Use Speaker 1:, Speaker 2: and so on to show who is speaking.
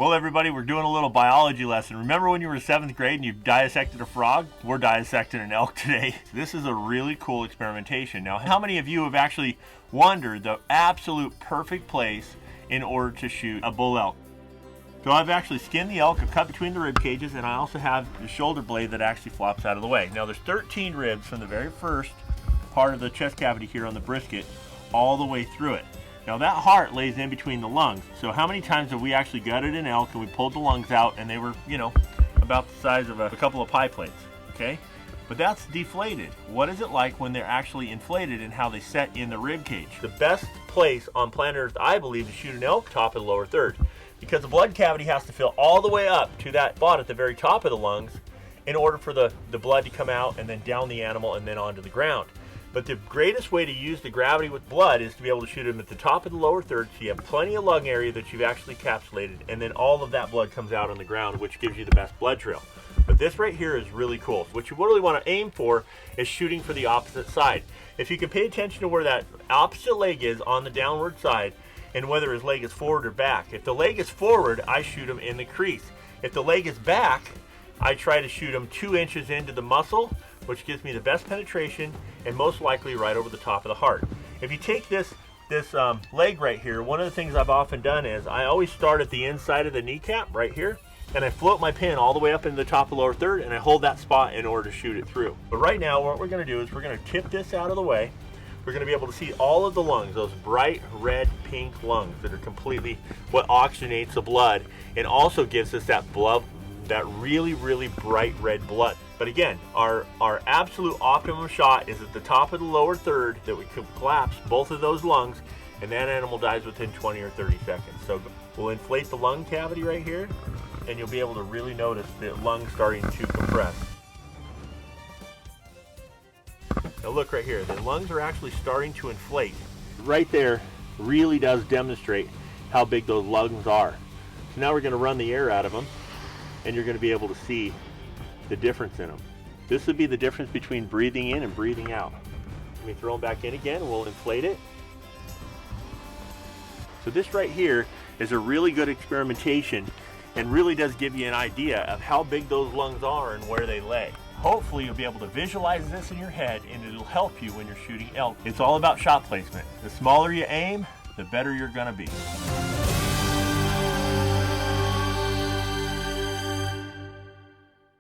Speaker 1: Well, everybody, we're doing a little biology lesson. Remember when you were 7th grade and you dissected a frog? We're dissecting an elk today. This is a really cool experimentation. Now, how many of you have actually wondered the absolute perfect place in order to shoot a bull elk? So I've actually skinned the elk, I've cut between the rib cages, and I also have the shoulder blade that actually flops out of the way. Now there's 13 ribs from the very first part of the chest cavity here on the brisket all the way through it. Now that heart lays in between the lungs. So how many times have we actually gutted an elk and we pulled the lungs out and they were, about the size of a couple of pie plates, okay? But that's deflated. What is it like when they're actually inflated and how they set in the rib cage? The best place on planet Earth, I believe, to shoot an elk, top of the lower third. Because the blood cavity has to fill all the way up to that spot at the very top of the lungs in order for the blood to come out and then down the animal and then onto the ground. But the greatest way to use the gravity with blood is to be able to shoot them at the top of the lower third, so you have plenty of lung area that you've actually encapsulated, and then all of that blood comes out on the ground, which gives you the best blood trail. But this right here is really cool. What you really want to aim for is shooting for the opposite side. If you can pay attention to where that opposite leg is on the downward side, and whether his leg is forward or back. If the leg is forward, I shoot him in the crease. If the leg is back, I try to shoot him 2 inches into the muscle, which gives me the best penetration and most likely right over the top of the heart. If you take this leg right here, one of the things I've often done is I always start at the inside of the kneecap right here, and I float my pin all the way up into the top of the lower third, and I hold that spot in order to shoot it through. But right now, what we're gonna do is we're gonna tip this out of the way. We're going to be able to see all of the lungs, those bright red pink lungs that are completely what oxygenates the blood and also gives us that blood, that really, really bright red blood. But again, our absolute optimum shot is at the top of the lower third that we can collapse both of those lungs, and that animal dies within 20 or 30 seconds. So we'll inflate the lung cavity right here, and you'll be able to really notice the lungs starting to compress. Now look right here, the lungs are actually starting to inflate. Right there really does demonstrate how big those lungs are. So now we're going to run the air out of them, and you're going to be able to see the difference in them. This would be the difference between breathing in and breathing out. Let me throw them back in again, we'll inflate it. So this right here is a really good experimentation and really does give you an idea of how big those lungs are and where they lay. Hopefully you'll be able to visualize this in your head, and it'll help you when you're shooting elk. It's all about shot placement. The smaller you aim, the better you're gonna be.